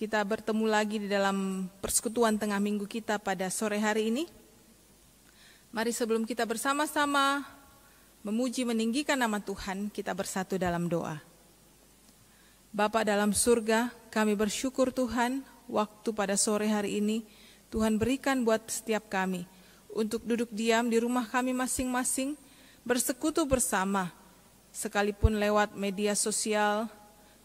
kita bertemu lagi di dalam persekutuan tengah minggu kita pada sore hari ini. Mari sebelum kita bersama-sama memuji meninggikan nama Tuhan, kita bersatu dalam doa. Bapa dalam surga, kami bersyukur Tuhan, waktu pada sore hari ini Tuhan berikan buat setiap kami untuk duduk diam di rumah kami masing-masing, bersekutu bersama, sekalipun lewat media sosial,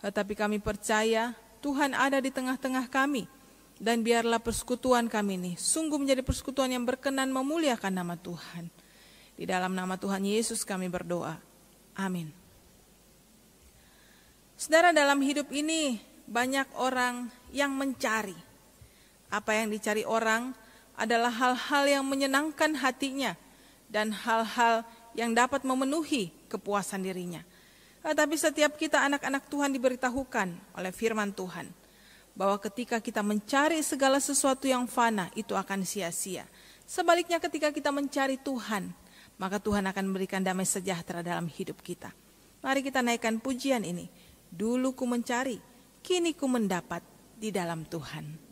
tetapi kami percaya Tuhan ada di tengah-tengah kami, dan biarlah persekutuan kami ini sungguh menjadi persekutuan yang berkenan memuliakan nama Tuhan. Di dalam nama Tuhan Yesus kami berdoa. Amin. Saudara, dalam hidup ini banyak orang yang mencari. Apa yang dicari orang adalah hal-hal yang menyenangkan hatinya dan hal-hal yang dapat memenuhi kepuasan dirinya. Tetapi setiap kita anak-anak Tuhan diberitahukan oleh firman Tuhan bahwa ketika kita mencari segala sesuatu yang fana, itu akan sia-sia. Sebaliknya ketika kita mencari Tuhan, maka Tuhan akan memberikan damai sejahtera dalam hidup kita. Mari kita naikkan pujian ini. Dulu ku mencari, kini ku mendapat di dalam Tuhan.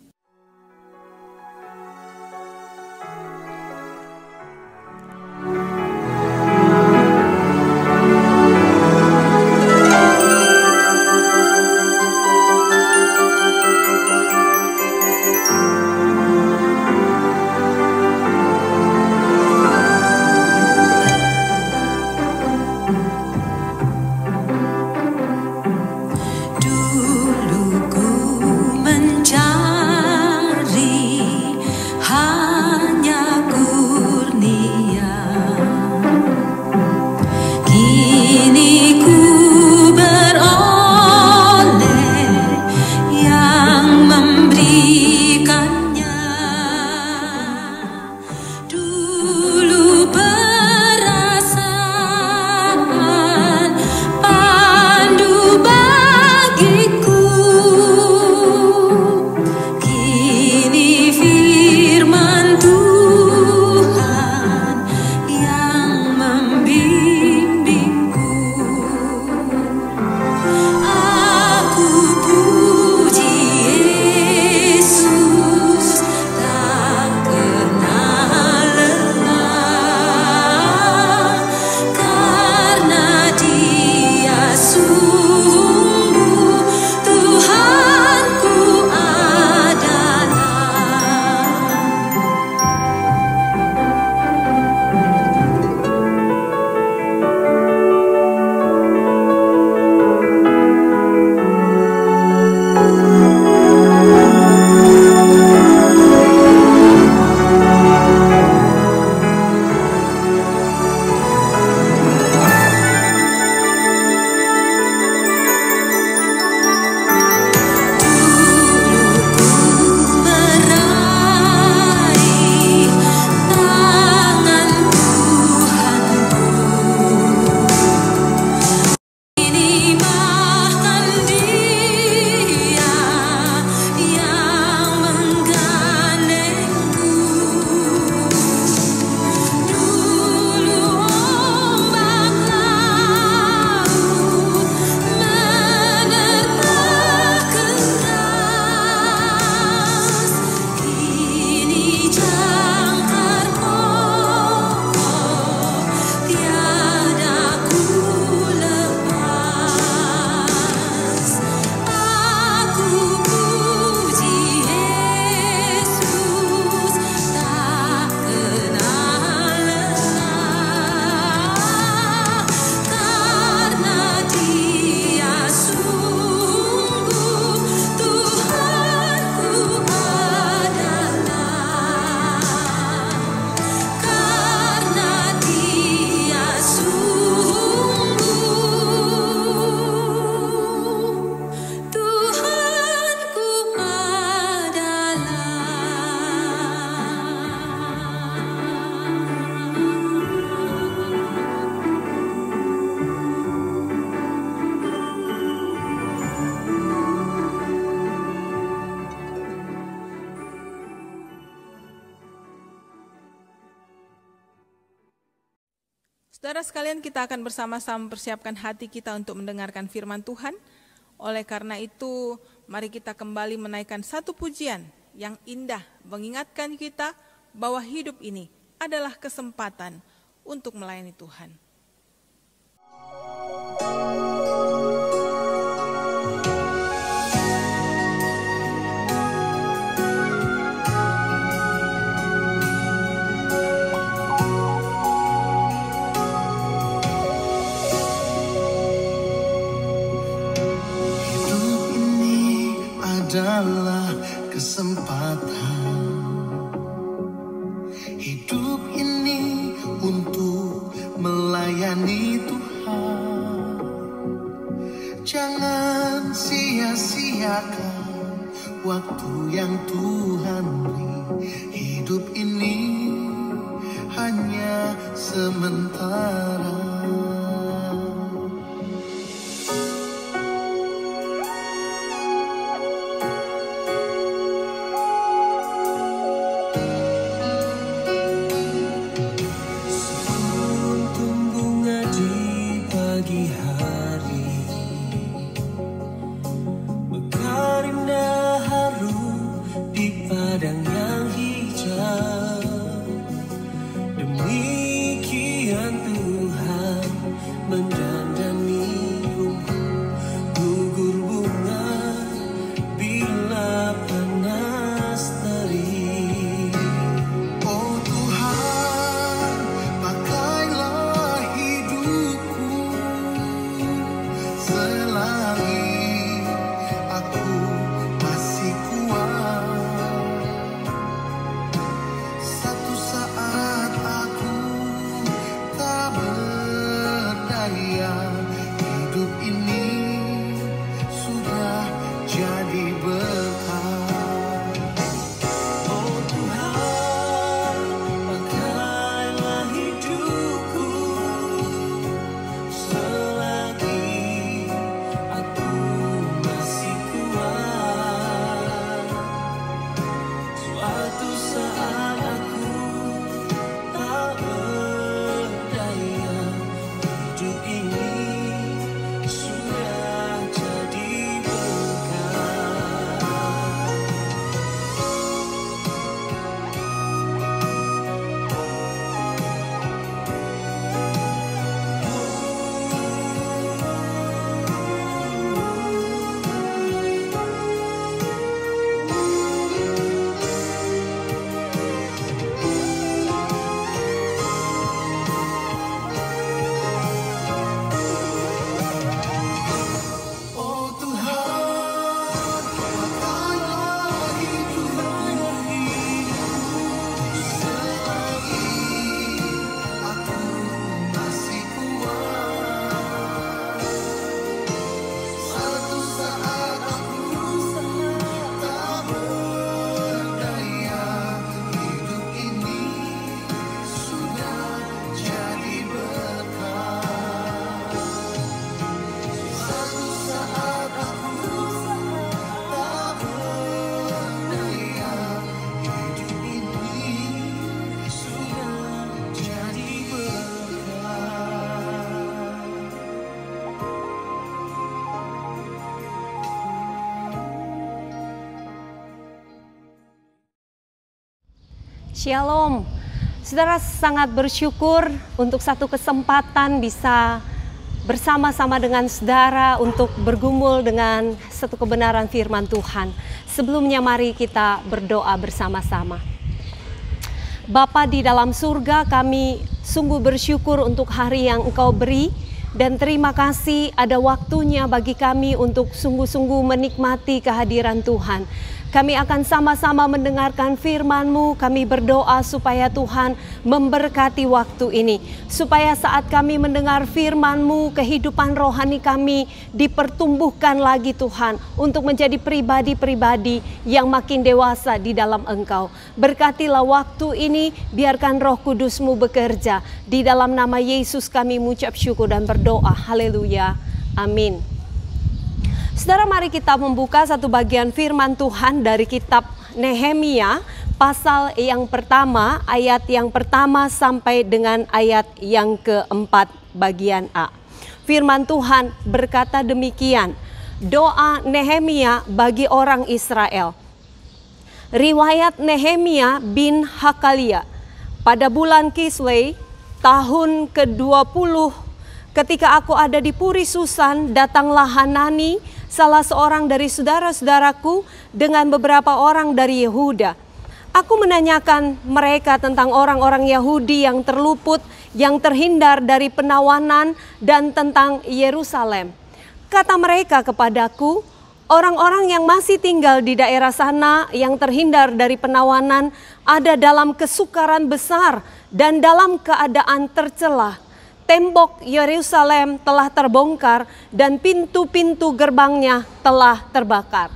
Saudara sekalian, kita akan bersama-sama mempersiapkan hati kita untuk mendengarkan firman Tuhan. Oleh karena itu, mari kita kembali menaikkan satu pujian yang indah, mengingatkan kita bahwa hidup ini adalah kesempatan untuk melayani Tuhan. Adalah kesempatan hidup ini untuk melayani Tuhan. Jangan sia-siakan waktu yang Tuhan beri. Hidup ini hanya sementara. Shalom, saudara, sangat bersyukur untuk satu kesempatan bisa bersama-sama dengan saudara untuk bergumul dengan satu kebenaran firman Tuhan. Sebelumnya mari kita berdoa bersama-sama. Bapa di dalam surga, kami sungguh bersyukur untuk hari yang Engkau beri, dan terima kasih ada waktunya bagi kami untuk sungguh-sungguh menikmati kehadiran Tuhan. Kami akan sama-sama mendengarkan firman-Mu. Kami berdoa supaya Tuhan memberkati waktu ini. Supaya saat kami mendengar firman-Mu, kehidupan rohani kami dipertumbuhkan lagi Tuhan. Untuk menjadi pribadi-pribadi yang makin dewasa di dalam Engkau. Berkatilah waktu ini, biarkan Roh Kudus-Mu bekerja. Di dalam nama Yesus kami mengucap syukur dan berdoa. Haleluya. Amin. Saudara, mari kita membuka satu bagian firman Tuhan dari kitab Nehemia, pasal yang pertama, ayat yang pertama sampai dengan ayat yang keempat bagian A. Firman Tuhan berkata demikian, doa Nehemia bagi orang Israel. Riwayat Nehemia bin Hakalia. Pada bulan Kislei, tahun ke-20, ketika aku ada di Puri Susan, datanglah Hanani, salah seorang dari saudara-saudaraku, dengan beberapa orang dari Yehuda. Aku menanyakan mereka tentang orang-orang Yahudi yang terluput, yang terhindar dari penawanan, dan tentang Yerusalem. Kata mereka kepadaku, orang-orang yang masih tinggal di daerah sana yang terhindar dari penawanan ada dalam kesukaran besar dan dalam keadaan tercela. Tembok Yerusalem telah terbongkar dan pintu-pintu gerbangnya telah terbakar.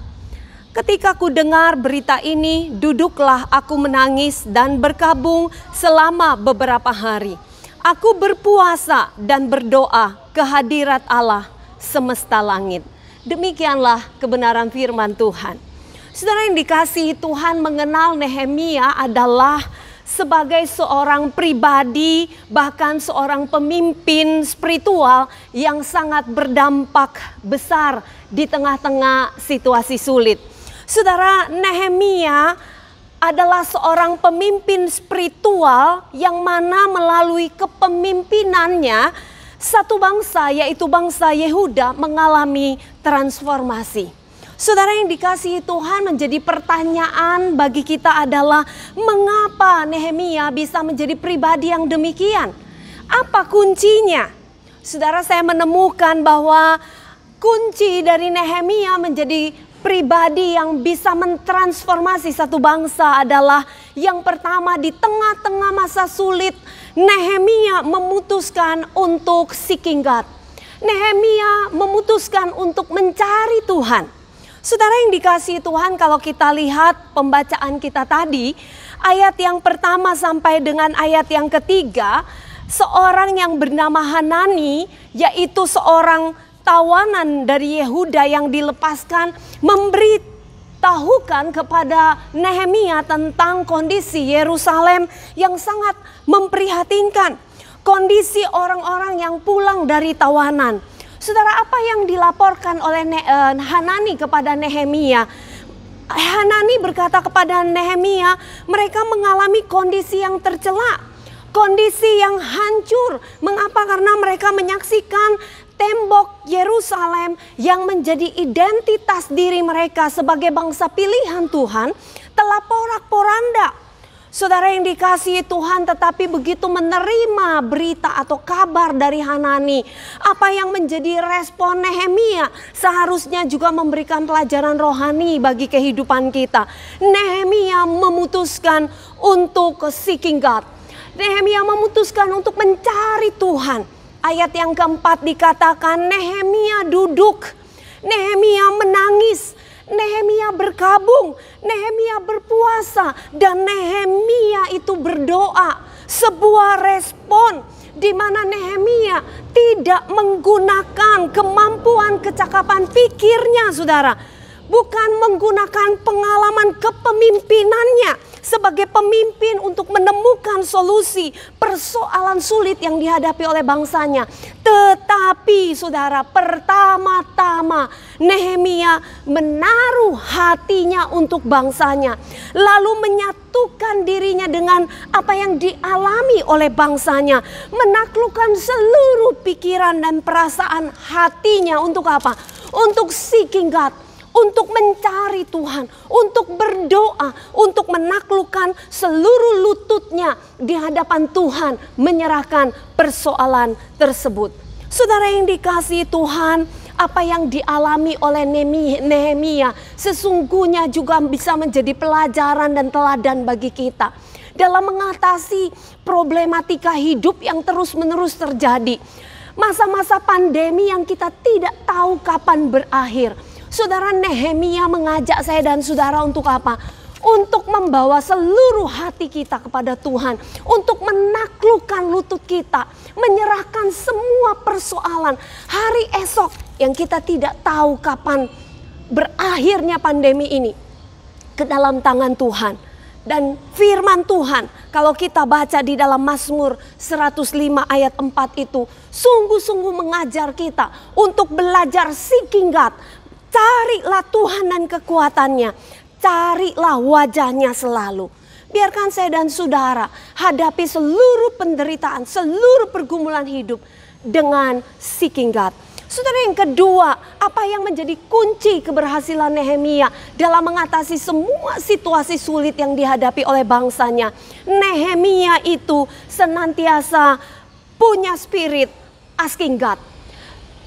Ketika ku dengar berita ini, duduklah aku menangis dan berkabung selama beberapa hari. Aku berpuasa dan berdoa ke hadirat Allah semesta langit. Demikianlah kebenaran firman Tuhan. Saudara yang dikasihi Tuhan, mengenal Nehemia adalah sebagai seorang pribadi, bahkan seorang pemimpin spiritual yang sangat berdampak besar di tengah-tengah situasi sulit. Saudara, Nehemia adalah seorang pemimpin spiritual yang mana melalui kepemimpinannya satu bangsa, yaitu bangsa Yehuda, mengalami transformasi. Saudara yang dikasihi Tuhan, menjadi pertanyaan bagi kita adalah mengapa Nehemia bisa menjadi pribadi yang demikian? Apa kuncinya? Saudara, saya menemukan bahwa kunci dari Nehemia menjadi pribadi yang bisa mentransformasi satu bangsa adalah yang pertama, di tengah-tengah masa sulit, Nehemia memutuskan untuk seeking God. Nehemia memutuskan untuk mencari Tuhan. Saudara yang dikasihi Tuhan, kalau kita lihat pembacaan kita tadi, ayat yang pertama sampai dengan ayat yang ketiga, seorang yang bernama Hanani, yaitu seorang tawanan dari Yehuda yang dilepaskan, memberitahukan kepada Nehemia tentang kondisi Yerusalem yang sangat memprihatinkan. Kondisi orang-orang yang pulang dari tawanan. Saudara, apa yang dilaporkan oleh Hanani kepada Nehemia? Hanani berkata kepada Nehemia, mereka mengalami kondisi yang tercela, kondisi yang hancur. Mengapa? Karena mereka menyaksikan tembok Yerusalem yang menjadi identitas diri mereka sebagai bangsa pilihan Tuhan telah porak-poranda. Saudara yang dikasihi Tuhan, tetapi begitu menerima berita atau kabar dari Hanani, apa yang menjadi respon Nehemia seharusnya juga memberikan pelajaran rohani bagi kehidupan kita. Nehemia memutuskan untuk seeking God. Nehemia memutuskan untuk mencari Tuhan. Ayat yang keempat dikatakan Nehemia duduk, Nehemia menangis, Nehemia berkabung, Nehemia berpuasa, dan Nehemia itu berdoa. Sebuah respon di mana Nehemia tidak menggunakan kemampuan kecakapan pikirnya, saudara. Bukan menggunakan pengalaman kepemimpinannya sebagai pemimpin untuk menemukan solusi persoalan sulit yang dihadapi oleh bangsanya. Tetapi saudara, pertama-tama Nehemia menaruh hatinya untuk bangsanya. Lalu menyatukan dirinya dengan apa yang dialami oleh bangsanya. Menaklukkan seluruh pikiran dan perasaan hatinya untuk apa? Untuk seeking God. Untuk mencari Tuhan, untuk berdoa, untuk menaklukkan seluruh lututnya di hadapan Tuhan, menyerahkan persoalan tersebut. Saudara yang dikasihi Tuhan, apa yang dialami oleh Nehemia sesungguhnya juga bisa menjadi pelajaran dan teladan bagi kita dalam mengatasi problematika hidup yang terus-menerus terjadi. Masa-masa pandemi yang kita tidak tahu kapan berakhir. Saudara, Nehemia mengajak saya dan saudara untuk apa? Untuk membawa seluruh hati kita kepada Tuhan. Untuk menaklukkan lutut kita. Menyerahkan semua persoalan hari esok yang kita tidak tahu kapan berakhirnya pandemi ini ke dalam tangan Tuhan. Dan firman Tuhan, kalau kita baca di dalam Mazmur 105 ayat 4 itu, sungguh-sungguh mengajar kita untuk belajar seeking God. Carilah Tuhan dan kekuatannya. Carilah wajahnya selalu. Biarkan saya dan saudara hadapi seluruh penderitaan, seluruh pergumulan hidup dengan seeking God. Saudara, yang kedua, apa yang menjadi kunci keberhasilan Nehemia dalam mengatasi semua situasi sulit yang dihadapi oleh bangsanya? Nehemia itu senantiasa punya spirit asking God.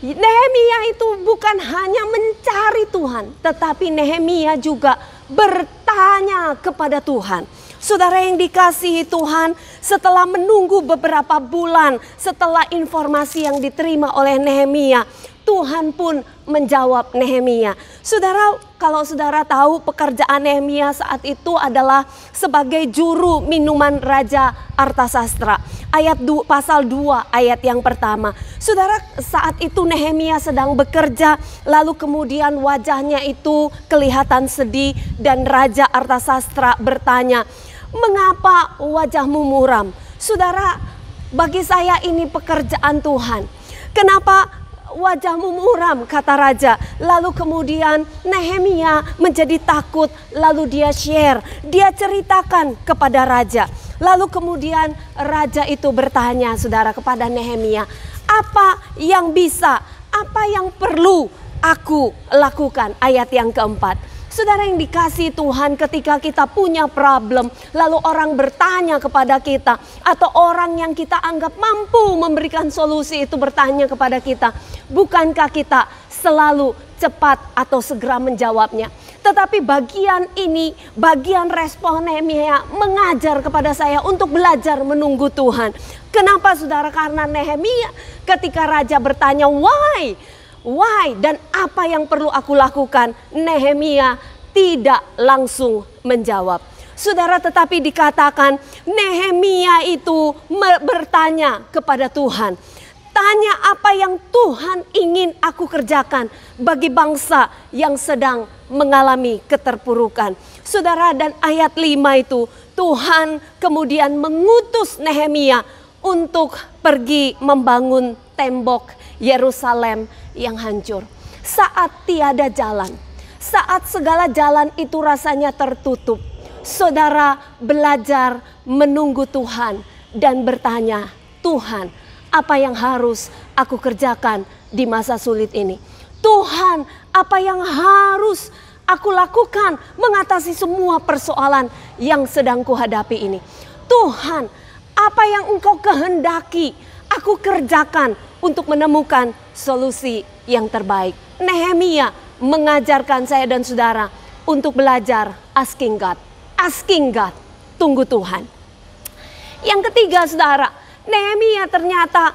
Nehemia itu bukan hanya mencari Tuhan, tetapi Nehemia juga bertanya kepada Tuhan. Saudara yang dikasihi Tuhan, setelah menunggu beberapa bulan setelah informasi yang diterima oleh Nehemia, Tuhan pun menjawab Nehemia. Saudara, kalau saudara tahu, pekerjaan Nehemia saat itu adalah sebagai juru minuman Raja Artasastra. Pasal 2 ayat yang pertama. Saudara, saat itu Nehemia sedang bekerja, lalu kemudian wajahnya itu kelihatan sedih dan Raja Artasastra bertanya, "Mengapa wajahmu muram?" Saudara, bagi saya ini pekerjaan Tuhan. Kenapa wajahmu muram, kata raja. Lalu kemudian Nehemia menjadi takut, lalu dia share, dia ceritakan kepada raja. Lalu kemudian raja itu bertanya, saudara, kepada Nehemia, apa yang bisa, apa yang perlu aku lakukan? Ayat yang keempat. Saudara yang dikasihi Tuhan, ketika kita punya problem, lalu orang bertanya kepada kita, atau orang yang kita anggap mampu memberikan solusi itu bertanya kepada kita, bukankah kita selalu cepat atau segera menjawabnya? Tetapi bagian ini, bagian respon Nehemia mengajar kepada saya untuk belajar menunggu Tuhan. Kenapa, saudara? Karena Nehemia ketika raja bertanya, why? Dan apa yang perlu aku lakukan? Nehemia tidak langsung menjawab. Saudara, tetapi dikatakan Nehemia itu bertanya kepada Tuhan. Tanya apa yang Tuhan ingin aku kerjakan bagi bangsa yang sedang mengalami keterpurukan. Saudara, dan ayat 5 itu Tuhan kemudian mengutus Nehemia untuk pergi membangun tembok Yerusalem yang hancur. Saat tiada jalan, saat segala jalan itu rasanya tertutup, saudara belajar menunggu Tuhan dan bertanya, Tuhan, apa yang harus aku kerjakan di masa sulit ini? Tuhan, apa yang harus aku lakukan mengatasi semua persoalan yang sedang kuhadapi ini? Tuhan, apa yang Engkau kehendaki aku kerjakan untuk menemukan solusi yang terbaik? Nehemia mengajarkan saya dan saudara untuk belajar asking God. Asking God, tunggu Tuhan. Yang ketiga, saudara, Nehemia ternyata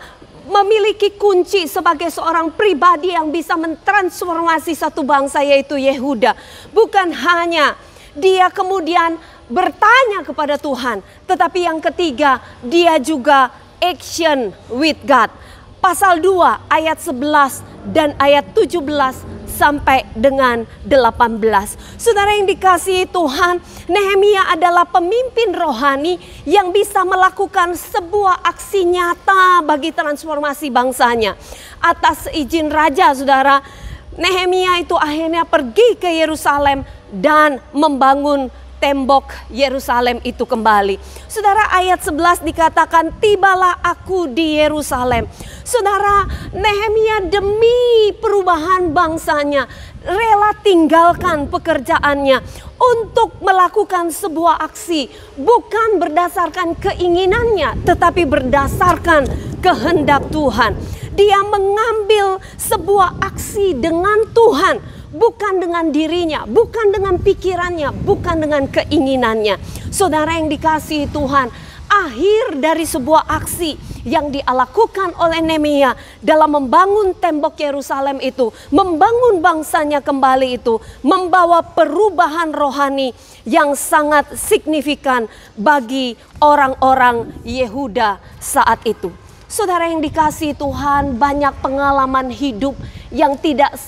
memiliki kunci sebagai seorang pribadi yang bisa mentransformasi satu bangsa, yaitu Yehuda. Bukan hanya dia kemudian bertanya kepada Tuhan, tetapi yang ketiga, dia juga action with God. Pasal 2 ayat 11 dan ayat 17 sampai dengan 18. Saudara yang dikasihi Tuhan, Nehemia adalah pemimpin rohani yang bisa melakukan sebuah aksi nyata bagi transformasi bangsanya. Atas izin raja, saudara, Nehemia itu akhirnya pergi ke Yerusalem dan membangun tembok Yerusalem itu kembali. Saudara, ayat 11 dikatakan, tibalah aku di Yerusalem. Saudara, Nehemia demi perubahan bangsanya rela tinggalkan pekerjaannya untuk melakukan sebuah aksi, bukan berdasarkan keinginannya, tetapi berdasarkan kehendak Tuhan. Dia mengambil sebuah aksi dengan Tuhan, bukan dengan dirinya, bukan dengan pikirannya, bukan dengan keinginannya. Saudara yang dikasihi Tuhan, akhir dari sebuah aksi yang dilakukan oleh Nehemia dalam membangun tembok Yerusalem itu, membangun bangsanya kembali itu, membawa perubahan rohani yang sangat signifikan bagi orang-orang Yehuda saat itu. Saudara yang dikasihi Tuhan, banyak pengalaman hidup yang tidak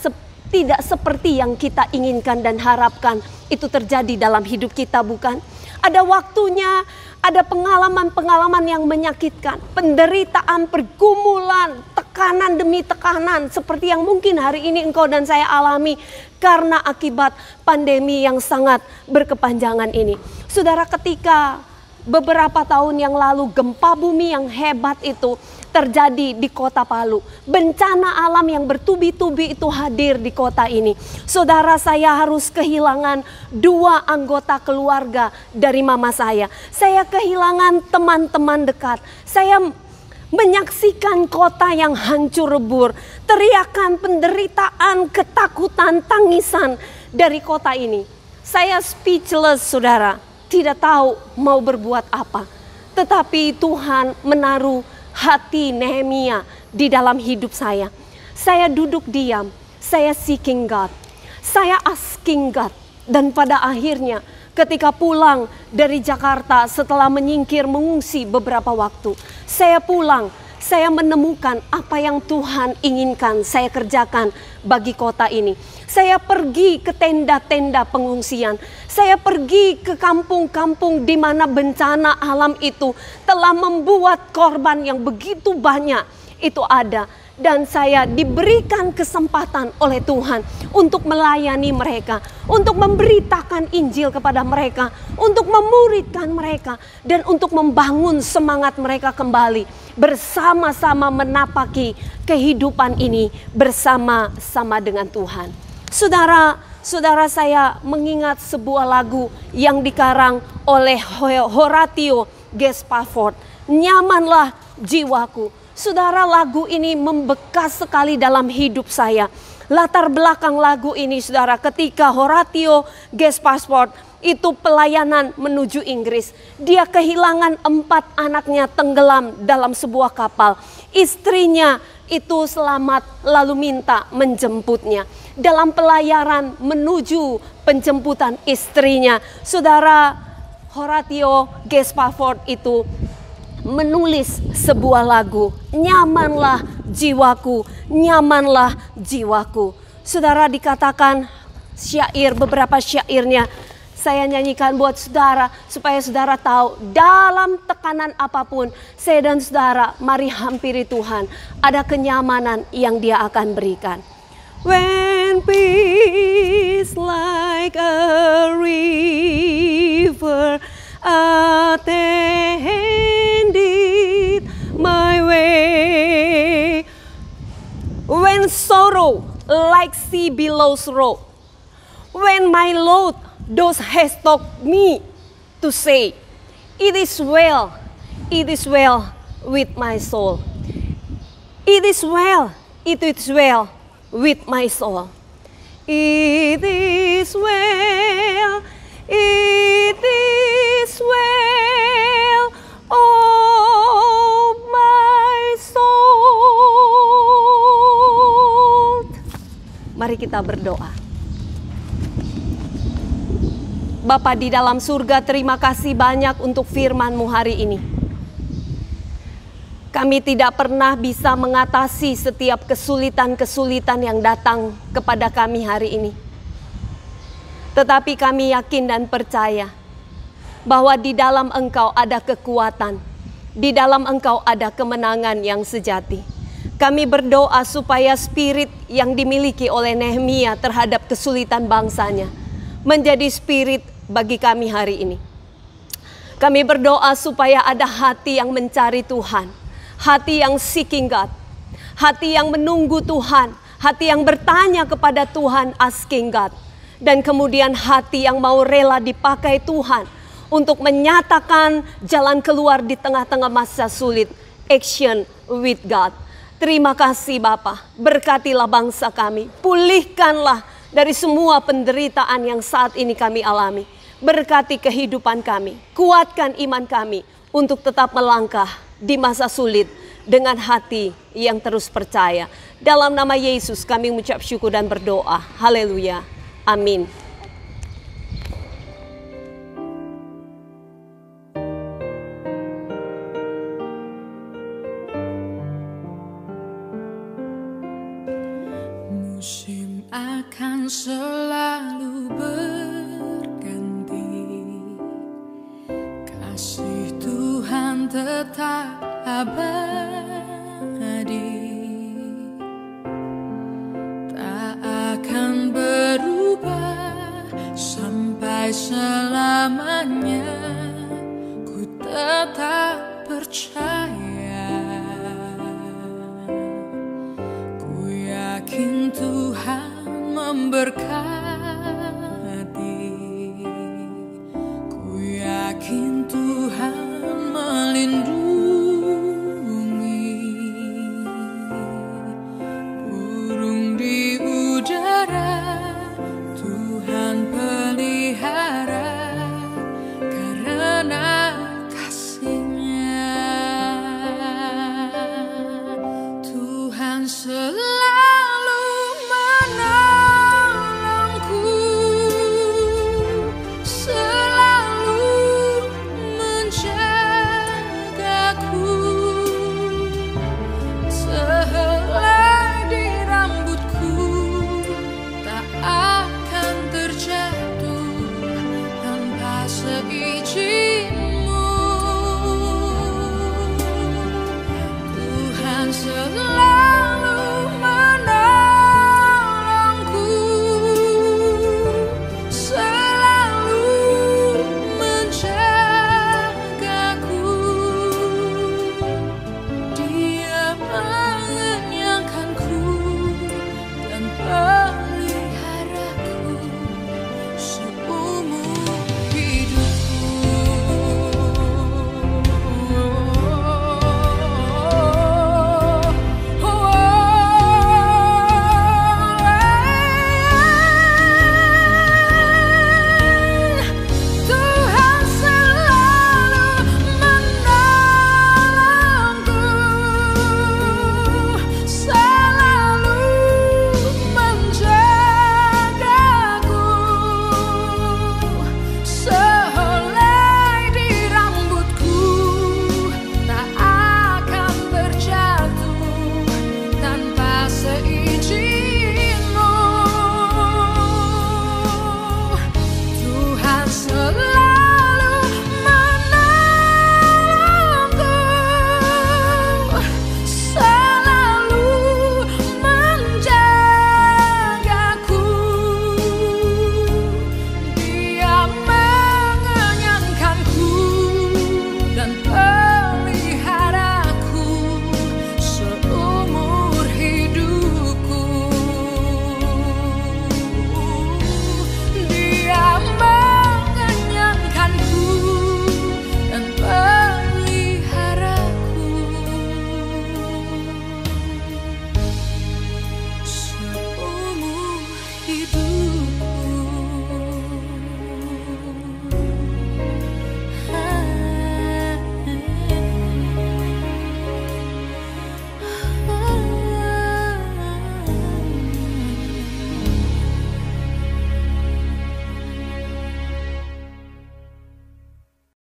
seperti yang kita inginkan dan harapkan itu terjadi dalam hidup kita, bukan? Ada waktunya, ada pengalaman-pengalaman yang menyakitkan, penderitaan, pergumulan, tekanan, tekanan demi tekanan seperti yang mungkin hari ini engkau dan saya alami karena akibat pandemi yang sangat berkepanjangan ini. Saudara, ketika beberapa tahun yang lalu gempa bumi yang hebat itu terjadi di kota Palu. Bencana alam yang bertubi-tubi itu hadir di kota ini. Saudara, saya harus kehilangan 2 anggota keluarga dari mama saya. Saya kehilangan teman-teman dekat. Saya menyaksikan kota yang hancur lebur. Teriakan, penderitaan, ketakutan, tangisan dari kota ini. Saya speechless, saudara. Tidak tahu mau berbuat apa. Tetapi Tuhan menaruh hati Nehemia di dalam hidup saya. Saya duduk diam, saya seeking God, saya asking God. Dan pada akhirnya ketika pulang dari Jakarta setelah menyingkir mengungsi beberapa waktu, saya pulang, saya menemukan apa yang Tuhan inginkan saya kerjakan bagi kota ini. Saya pergi ke tenda-tenda pengungsian. Saya pergi ke kampung-kampung di mana bencana alam itu telah membuat korban yang begitu banyak itu ada. Dan saya diberikan kesempatan oleh Tuhan untuk melayani mereka, untuk memberitakan Injil kepada mereka, untuk memuridkan mereka, dan untuk membangun semangat mereka kembali. Bersama-sama menapaki kehidupan ini bersama-sama dengan Tuhan. Saudara saya mengingat sebuah lagu yang dikarang oleh Horatio Spafford, Nyamanlah Jiwaku. Saudara, lagu ini membekas sekali dalam hidup saya. Latar belakang lagu ini, saudara, ketika Horatio Spafford itu pelayanan menuju Inggris. Dia kehilangan 4 anaknya tenggelam dalam sebuah kapal. Istrinya itu selamat lalu minta menjemputnya. Dalam pelayaran menuju penjemputan istrinya, saudara, Horatio Spafford itu menulis sebuah lagu, Nyamanlah Jiwaku, Nyamanlah Jiwaku. Saudara, dikatakan syair, beberapa syairnya saya nyanyikan buat saudara supaya saudara tahu dalam tekanan apapun, saya dan saudara mari hampiri Tuhan. Ada kenyamanan yang Dia akan berikan. When peace like a river attended my way, when sorrow like sea billows roll, when my load those has taught me to say, it is well with my soul. It is well with my soul. It is well, oh my soul. Mari kita berdoa. Bapa di dalam surga, terima kasih banyak untuk firman-Mu hari ini. Kami tidak pernah bisa mengatasi setiap kesulitan-kesulitan yang datang kepada kami hari ini. Tetapi kami yakin dan percaya bahwa di dalam Engkau ada kekuatan, di dalam Engkau ada kemenangan yang sejati. Kami berdoa supaya spirit yang dimiliki oleh Nehemia terhadap kesulitan bangsanya menjadi spirit bagi kami hari ini. Kami berdoa supaya ada hati yang mencari Tuhan, hati yang seeking God, hati yang menunggu Tuhan, hati yang bertanya kepada Tuhan, asking God, dan kemudian hati yang mau rela dipakai Tuhan untuk menyatakan jalan keluar di tengah-tengah masa sulit, action with God. Terima kasih Bapa, berkatilah bangsa kami, pulihkanlah dari semua penderitaan yang saat ini kami alami. Berkati kehidupan kami, kuatkan iman kami untuk tetap melangkah di masa sulit dengan hati yang terus percaya. Dalam nama Yesus kami mengucap syukur dan berdoa. Haleluya. Amin. Musim akan selalu berganti, kasih Tuhan tetap abadi. sampai selamanya ku tetap percaya. Ku yakin Tuhan memberkati, ku yakin Tuhan melindungi. Burung di udara Tuhan pelihara karena kasih-Nya. Tuhan selalu menolongku, selalu menjagaku. Sehelai di rambutku tak akan terjatuh tanpa seizin